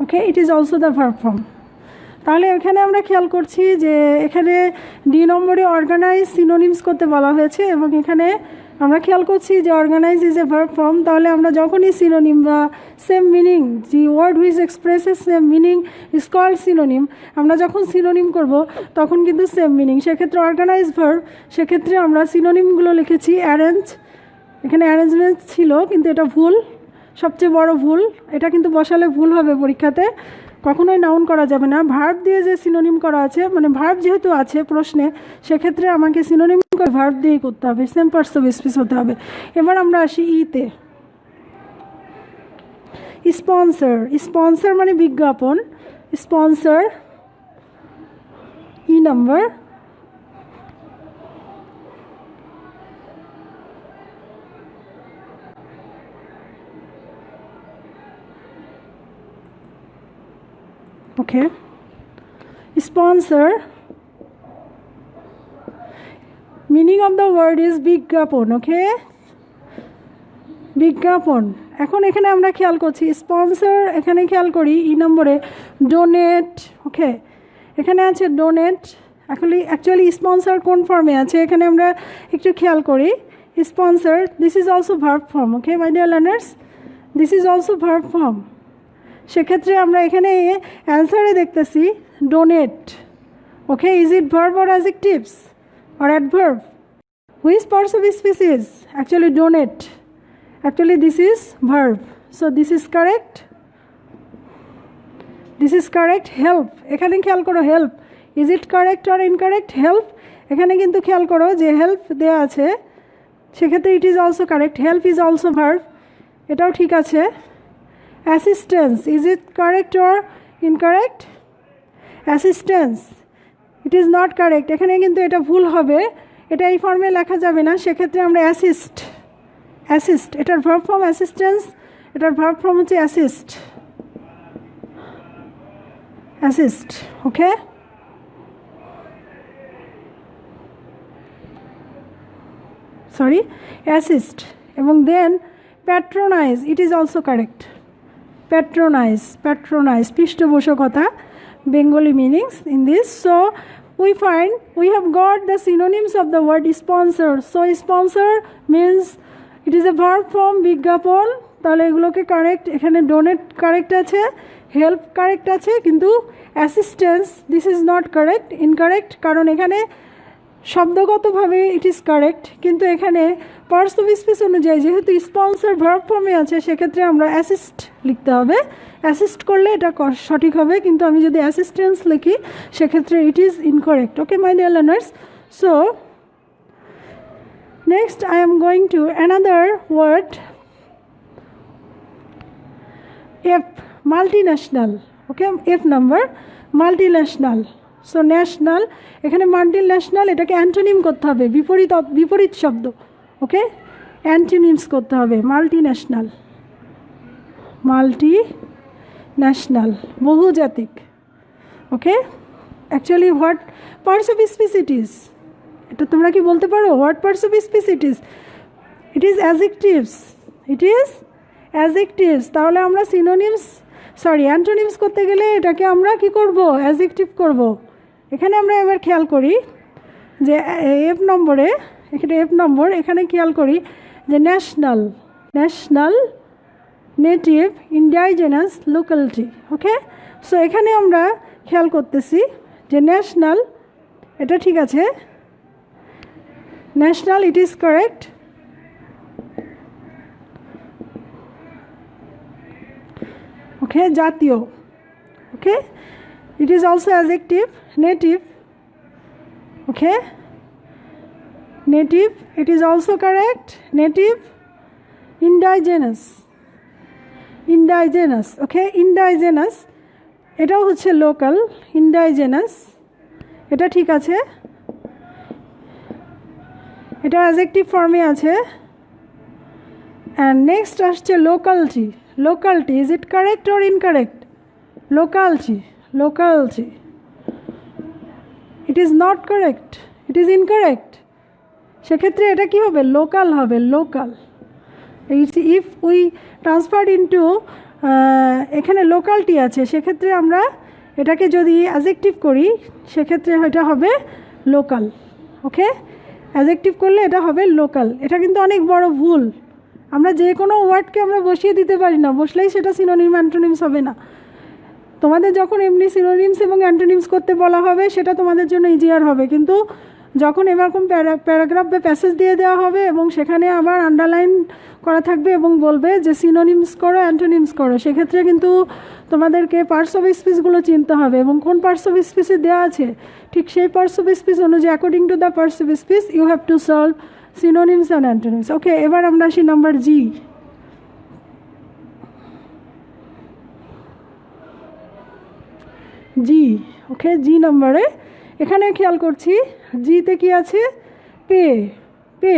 Okay, it is also the verb form. তাহলে এখানে আমরা খেয়াল করছি যে এখানে D নম্বরে অর্গানাইজ সিনোনিমস করতে বলা হয়েছে, এবং এখানে আমরা খেয়াল করছি যে organise is a verb form. তাহলে আমরা যখনই সিনোনিম বা same meaning, the word which expresses same meaning is called synonym, আমরা যখন সিনোনিম করব তখন কিন্তু সেম মিনিং। সেক্ষেত্রে অর্গানাইজ ভার্ব, সেক্ষেত্রে আমরা সিনোনিমগুলো লিখেছি অ্যারেঞ্জ, এখানে অ্যারেঞ্জমেন্ট ছিল কিন্তু এটা ভুল, সবচেয়ে বড় ভুল। এটা কিন্তু বসালে ভুল হবে পরীক্ষাতে, কখনোই নাউন করা যাবে না। ভার্ব দিয়ে যে সিনোনিম করা আছে, মানে ভার্ব যেহেতু আছে প্রশ্নে, সেক্ষেত্রে আমাকে সিনোনিম করে ভার্ব দিয়েই করতে হবে, সেম পার্টস অফ স্পিচ হতে হবে। এবার আমরা আসি ইতে। স্পন্সর, স্পন্সর মানে বিজ্ঞাপন, sponsor E number. Okay, sponsor, meaning of the word is বিজ্ঞাপন। Okay, বিজ্ঞাপন। এখন এখানে আমরা খেয়াল করছি স্পন্সর, এখানে খেয়াল করি ই নম্বরে ডোনেট। ওকে, এখানে আছে ডোনেট, অ্যাকচুয়ালি স্পন্সর কোন ফর্মে আছে এখানে আমরা একটু খেয়াল করি। Sponsor, this is also verb form. Okay my dear learners, this is also verb form. সেক্ষেত্রে আমরা এখানে অ্যান্সারে দেখতেছি donate. Okay, is it verb or adjectives or adverb? Which parts of speech is actually donate? Actually this is verb, so this is correct, this is correct. Help, এখানে খেয়াল করো help, is it correct or incorrect? Help, এখানে কিন্তু খেয়াল করো যে help দেয়া আছে, সেক্ষেত্রে it is also correct. Help is also verb, এটাও ঠিক আছে। Assistance, is it correct or incorrect? Assistance, it is not correct, এখানে কিন্তু এটা ভুল হবে, এটা এই ফর্মে লেখা যাবে না, সেক্ষেত্রে আমরা অ্যাসিস্ট, অ্যাসিস্ট, এটার ভার্ব ফর্ম অ্যাসিস্ট্যান্স, এটার ভার্ব ফর্ম হচ্ছে assist, assist. Okay, sorry assist. এবং then patronize, it is also correct. Patronize, patronize পৃষ্ঠপোষকতা, Bengali meanings in this. So we find we have got the synonyms of the word sponsor. So sponsor means it is a verb form বিজ্ঞাপন, তাহলে এগুলোকে correct, এখানে donate correct আছে, help correct আছে, কিন্তু assistance this is not correct, incorrect, কারণ এখানে শব্দগতভাবে ইট is correct, কিন্তু এখানে পার্টস অফ স্পিচ অনুযায়ী যেহেতু স্পন্সর ভার্ব ফর্মে আছে, সেক্ষেত্রে আমরা অ্যাসিস্ট লিখতে হবে। অ্যাসিস্ট করলে এটা সঠিক হবে, কিন্তু আমি যদি অ্যাসিস্ট্যান্স লিখি সেক্ষেত্রে it is incorrect. Okay my dear learners, so next I am going to another word, F, multinational. Okay, F number, multinational. So national, এখানে মাল্টিন্যাশনাল, এটাকে অ্যান্টোনিম করতে হবে, বিপরীত শব্দ। ওকে, অ্যান্টোনিমস করতে হবে। মাল্টিন্যাশনাল, মাল্টিন্যাশনাল বহুজাতিক। Okay, actually what parts of speech it is, এটা তোমরা কি বলতে পারো? What parts of speech it is? It is adjectives, it is adjectives. তাহলে আমরা সিনোনিমস, সরি অ্যান্টোনিমস করতে গেলে এটাকে আমরা কি করব? অ্যাডজেক্টিভ করব। এখানে আমরা এবার খেয়াল করি যে এফ নম্বরে, এখানে এফ নম্বর, এখানে খেয়াল করি যে national, national, native, indigenous, locality. Okay, so এখানে আমরা খেয়াল করতেছি যে ন্যাশনাল, এটা ঠিক আছে, national, it is correct. Okay, জাতীয়, okay, it is also adjective. Native, okay, native, it is also correct. Native, indigenous, indigenous, okay, indigenous, এটাও হচ্ছে লোকাল, indigenous, এটা ঠিক আছে, এটা অ্যাডজেক্টিভ ফর্মে আছে। অ্যান্ড নেক্সট আসছে locality, locality, is it correct or incorrect? Locality, locality, it is not correct, it is incorrect, সেক্ষেত্রে এটা কি হবে? লোকাল হবে, local. If we transferred into, এখানে লোকালিটি আছে, সেক্ষেত্রে আমরা এটাকে যদি অ্যাডজেক্টিভ করি সেক্ষেত্রে এটা হবে লোকাল। ওকে, অ্যাডজেক্টিভ করলে এটা হবে লোকাল। এটা কিন্তু অনেক বড় ভুল, আমরা যে কোনো ওয়ার্ডকে আমরা বসিয়ে দিতে পারি না, বসলেই সেটা সিনোনিম অ্যান্টোনিমস হবে না। তোমাদের যখন এমনি সিনোনিমস এবং অ্যান্টোনিমস করতে বলা হবে সেটা তোমাদের জন্য ইজিয়ার হবে, কিন্তু যখন এরকম প্যারাগ্রাফ বা প্যাসেজ দিয়ে দেওয়া হবে এবং সেখানে আবার আন্ডারলাইন করা থাকবে এবং বলবে যে সিনোনিমস করো, অ্যান্টোনিমস করো, সেক্ষেত্রে কিন্তু তোমাদেরকে পার্টস অফ স্পিচগুলো চিনতে হবে এবং কোন পার্টস অফ স্পিচে দেওয়া আছে ঠিক সেই পার্টস অফ স্পিচ অনুযায়ী, according to the parts of speech you have to solve synonyms and antonyms. Okay, এবার আমরা আসি নাম্বার জি। জি, ওকে, জি নম্বরে এখানে খেয়াল করছি জিতে কি আছে? পে, পে,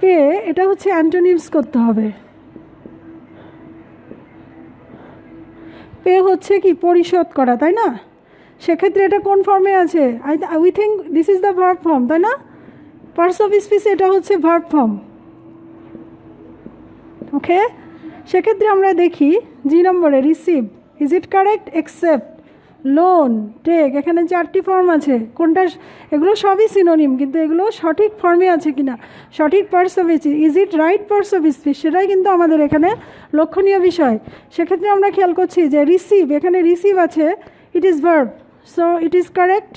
পে, এটা হচ্ছে অ্যান্টোনিমস করতে হবে। পে হচ্ছে কি? পরিশোধ করা, তাই না? সেক্ষেত্রে এটা কোন ফর্মে আছে? We think this is the verb form, তাই না? পার্টস অফ স্পিচ এটা হচ্ছে ভার্ব ফর্ম। ওকে, সেক্ষেত্রে আমরা দেখি জি নম্বরে receive, is it correct? Accept, loan, take, এখানে 4টি ফর্ম আছে, কোনটা? এগুলো সবই সিনোনিম, কিন্তু এগুলো সঠিক ফর্মে আছে কিনা, সঠিক parts of speech, is it right parts of speech, সেটাই কিন্তু আমাদের এখানে লক্ষণীয় বিষয়। সেক্ষেত্রে আমরা খেয়াল করছি যে রিসিভ, এখানে রিসিভ আছে, it is verb, so it is correct.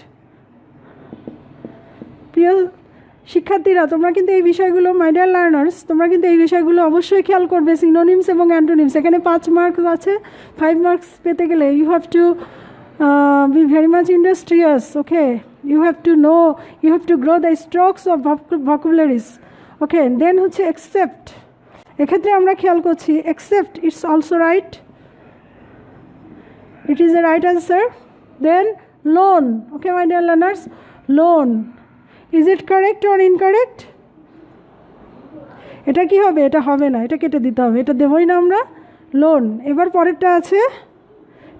প্রিয় শিক্ষার্থীরা, তোমরা কিন্তু এই বিষয়গুলো, মাই ডিয়ার লার্নার্স, তোমরা কিন্তু এই বিষয়গুলো অবশ্যই খেয়াল করবে, সিনোনিমস এবং অ্যান্টোনিমস। এখানে 5 মার্কস আছে, 5 মার্কস পেতে গেলে you have to be very much industrious. Okay, you have to know, you have to grow the strokes of vocabularies. Okay, then হচ্ছে accept, এক্ষেত্রে আমরা খেয়াল করছি accept, it's also right, it is a right answer. Then loan, okay my dear learners, loan, is it correct or incorrect? এটা কি হবে? এটা হবে না, এটা কেটে দিতে হবে, এটা দেবই না আমরা, লোন। এবার পরেরটা আছে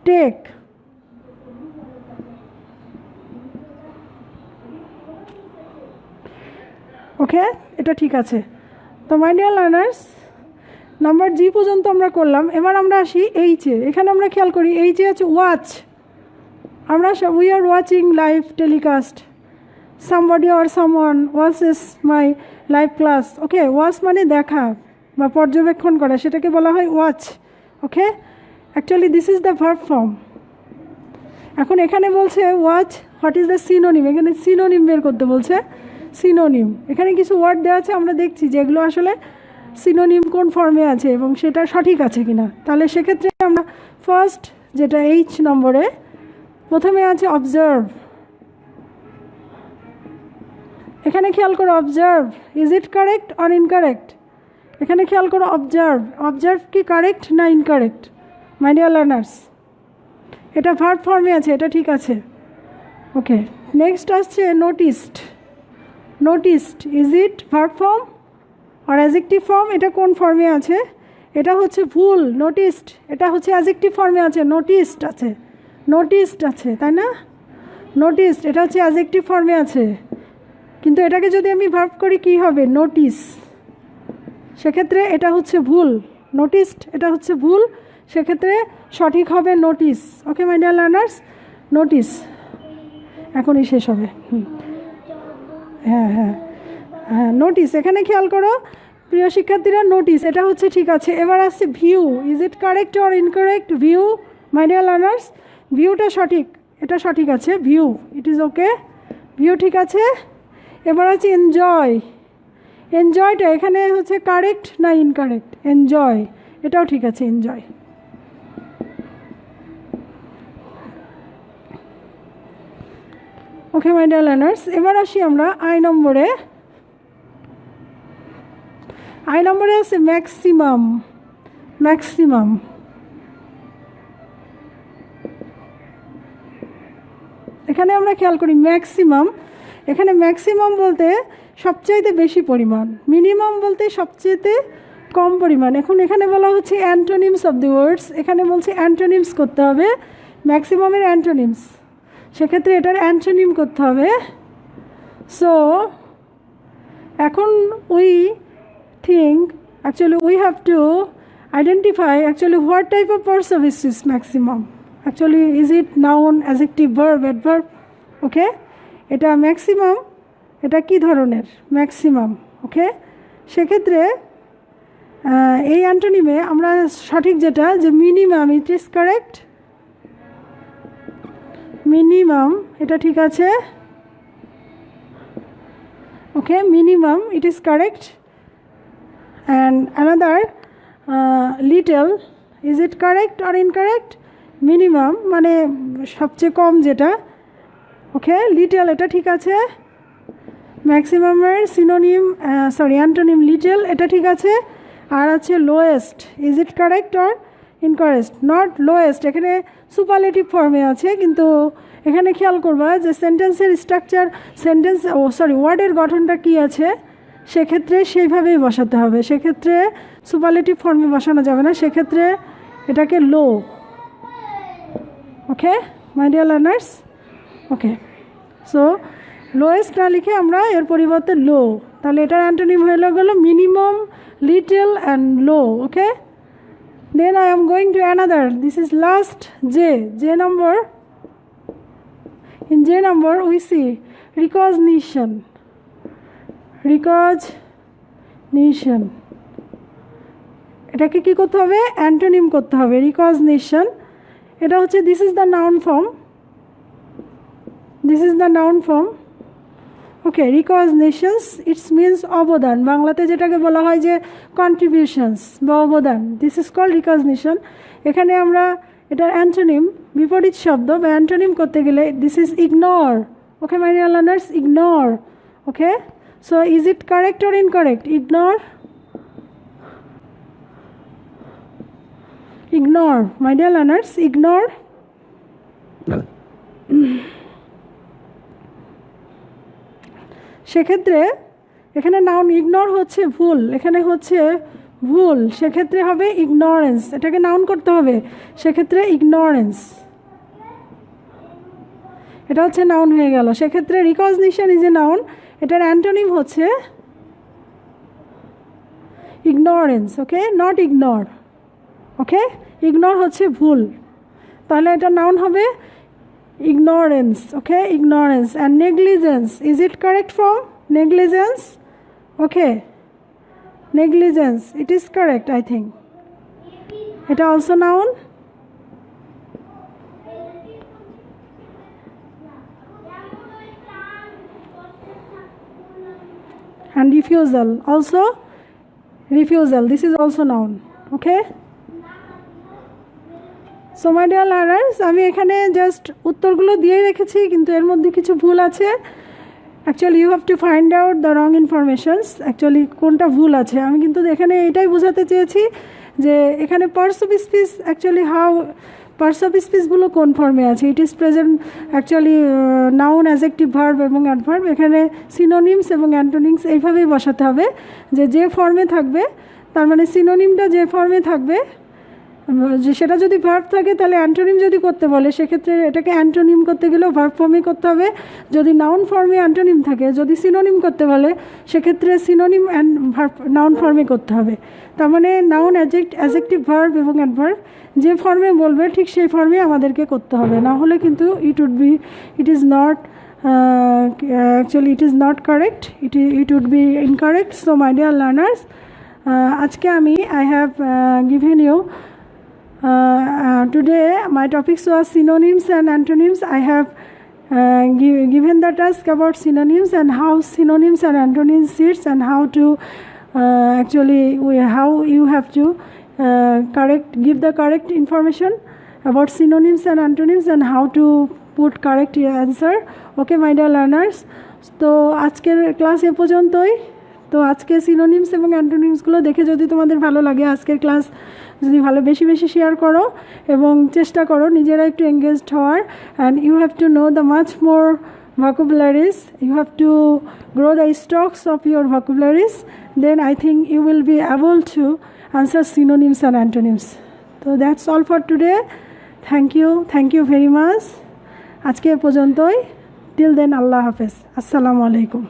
টেক, ওকে, এটা ঠিক আছে। তো মাই ডিয়ার লার্নার্স, নাম্বার জি পর্যন্ত আমরা করলাম। এবার আমরা আসি এইচে। এখানে আমরা খেয়াল করি এইচে আছে ওয়াচ, আমরা we are watching live telecast, somebody or someone watches my live class. Okay, watch মানে দেখা বা পর্যবেক্ষণ করা, সেটাকে বলা হয় watch. Okay, actually this is the verb form. এখন এখানে বলছে watch, what is the synonym, এখানে সিনোনিম বের করতে বলছে। সিনোনিম, এখানে কিছু ওয়ার্ড দেওয়া আছে, আমরা দেখছি যে এগুলো আসলে সিনোনিম কোন ফর্মে আছে এবং সেটা সঠিক আছে কিনা। তাহলে সেক্ষেত্রে আমরা ফার্স্ট যেটা এইচ নম্বরে প্রথমে আছে অবজার্ভ, এখানে খেয়াল করো observe, is it correct or incorrect? এখানে খেয়াল করো অবজার্ভ, অবজার্ভ কি কারেক্ট না ইনকারেক্ট মাই ডিয়ার লার্নার্স? এটা ভার্ব ফর্মে আছে, এটা ঠিক আছে। ওকে, নেক্সট আসছে noticed, noticed, is it verb form আর অ্যাডজেক্টিভ ফর্ম? এটা কোন ফর্মে আছে? এটা হচ্ছে ভুল, নোটিসড, এটা হচ্ছে অ্যাডজেক্টিভ ফর্মে আছে, নোটিসড আছে, নোটিসড আছে, তাই না? নোটিসড, এটা হচ্ছে অ্যাডজেক্টিভ ফর্মে আছে, কিন্তু এটাকে যদি আমি ভার্ব করি কি হবে? নোটিস, সেক্ষেত্রে এটা হচ্ছে ভুল, নোটিসড এটা হচ্ছে ভুল, সেক্ষেত্রে সঠিক হবে notice. Okay my dear learners, notice, এখনই শেষ হবে। হ্যাঁ হ্যাঁ হ্যাঁ, নোটিস, এখানে খেয়াল করো প্রিয় শিক্ষার্থীরা, নোটিস এটা হচ্ছে ঠিক আছে। এবার আসছে view, is it correct or incorrect? View my dear learners, ভিউটা সঠিক, এটা সঠিক আছে, view it is okay, view ঠিক আছে। এবার আছে এনজয়, এনজয়টা এখানে হচ্ছে কারেক্ট না ইনকারেক্ট? এনজয়, এটাও ঠিক আছে, enjoy. Okay my dear learners, এবার আসি আমরা আই নম্বরে। আই নম্বরে আছে ম্যাক্সিমাম, ম্যাক্সিমাম। এখানে আমরা খেয়াল করি ম্যাক্সিমাম, এখানে ম্যাক্সিমাম বলতে সবচাইতে বেশি পরিমাণ, মিনিমাম বলতে সবচেয়েতে কম পরিমাণ। এখন এখানে বলা হচ্ছে অ্যান্টোনিমস অফ দি ওয়ার্ডস, এখানে বলছে অ্যান্টোনিমস করতে হবে, ম্যাক্সিমামের অ্যান্টোনিমস, সেক্ষেত্রে এটার অ্যান্টোনিম করতে হবে। সো এখন we think actually we have to identify actually what type of persuasive is maximum. Actually is it noun, adjective, verb, adverb? Okay, এটা ম্যাক্সিমাম, এটা কি ধরনের ম্যাক্সিমাম? ওকে, সেক্ষেত্রে এই অ্যান্টোনিমে আমরা সঠিক যেটা যে minimum, it is correct, minimum এটা ঠিক আছে। Okay, minimum it is correct. And another little, is it correct or incorrect? Minimum মানে সবচেয়ে কম যেটা, ওকে, লিটল এটা ঠিক আছে। ম্যাক্সিমামের সিনোনিম সরি অ্যান্টোনিম লিটল, এটা ঠিক আছে। আর আছে lowest, is it correct or incorrect? Not lowest, এখানে সুপারলেটিভ ফর্মে আছে, কিন্তু এখানে খেয়াল করবা যে সেন্টেন্সের স্ট্রাকচার, সেন্টেন্স ওয়ার্ডের গঠনটা কি আছে, সেক্ষেত্রে সেইভাবেই বসাতে হবে, সেক্ষেত্রে সুপারলেটিভ ফর্মে বসানো যাবে না, সেক্ষেত্রে এটাকে low. Okay my dear learners, okay, so lowest না লিখে আমরা এর পরিবর্তে লো, তাহলে এটার অ্যান্টোনিম হয়ে গেল minimum, little and low. Okay, then I am going to another, this is last J number. In J number we see recognition, recognition এটাকে কী করতে হবে? অ্যান্টোনিম করতে হবে। রিকগনিশন এটা হচ্ছে this is the noun form, this is the noun form. Okay, recognitions its means অবদান, বাংলাতে যেটাকে বলা হয় যে কন্ট্রিবিউশনস বা অবদান, দিস ইজ কল্ড রিকগনিশন। এখানে আমরা এটার অ্যান্টোনিম, বিপরীত শব্দ বা অ্যান্টোনিম করতে গেলে this is ignore. Okay my dear learners, ignore. Okay, so is it correct or incorrect? Ignore, ignore my dear learners, ignore। সেক্ষেত্রে এখানে নাউন ইগনোর হচ্ছে ভুল, এখানে হচ্ছে ভুল, সেক্ষেত্রে হবে ইগনোরেন্স, এটাকে নাউন করতে হবে, সেক্ষেত্রে ইগনোরেন্স, এটা হচ্ছে নাউন হয়ে গেল। সেক্ষেত্রে রিকগনিশন ইজ এ নাউন, এটার অ্যান্টোনিম হচ্ছে ignorance. Okay, not ignore. Okay, ignore হচ্ছে ভুল, তাহলে এটা নাউন হবে ignorance. Okay, ignorance. And negligence, is it correct form? Negligence, okay, negligence it is correct I think, এটা also noun. And refusal, also refusal, this is also noun. Okay, so my dear learners, আমি এখানে just উত্তরগুলো দিয়ে রেখেছি, কিন্তু এর মধ্যে কিছু ভুল আছে। Actually you have to find out the wrong informations, actually কোনটা ভুল আছে। আমি কিন্তু এখানে এটাই বোঝাতে চেয়েছি যে এখানে parts of speech, actually how parts of স্পিচগুলো কোন ফর্মে আছে। It is present actually noun, adjective, verb এবং অ্যাডভার্ব, এখানে সিনোনিমস এবং অ্যান্টোনিমস এইভাবেই বসাতে হবে, যে ফর্মে থাকবে, তার মানে সিনোনিমটা যে ফর্মে থাকবে, যে সেটা যদি ভার্ব থাকে তাহলে অ্যান্টোনিম যদি করতে বলে সেক্ষেত্রে এটাকে অ্যান্টোনিম করতে গেলেও ভার্ব ফর্মে করতে হবে। যদি নাউন ফর্মে অ্যান্টোনিম থাকে, যদি সিনোনিম করতে বলে সেক্ষেত্রে সিনোনিম অ্যান্ড ভার্ব নাউন ফর্মে করতে হবে। তার মানে নাউন, অ্যাডজেক্টিভ, ভার্ব এবং অ্যাডভার্ব যে ফর্মে বলবে ঠিক সেই ফর্মে আমাদেরকে করতে হবে, না হলে কিন্তু ইট is not actually it is not correct, it would be incorrect. So my dear learners, আজকে আমি I have given you today my topics was synonyms and antonyms. I have given the task about synonyms and how synonyms and antonyms sits and how to how you have to give the correct information about synonyms and antonyms and how to put correct answer. Okay my dear learners, তো আজকের class এ পর্যন্তই। তো আজকে synonyms এবং অ্যান্টোনিমসগুলো দেখে যদি তোমাদের ভালো লাগে, আজকের ক্লাস যদি বেশি বেশি শেয়ার করো এবং চেষ্টা করো নিজেরা একটু এঙ্গেজড হওয়ার, and you have to know the much more vocabularies, you have to grow the stocks of your vocabularies, then I think you will be able to answer synonyms and antonyms. So that's all for today. Thank you very much. আজকে পর্যন্তই। Till then আল্লাহ হাফেজ। আসসালামু আলাইকুম।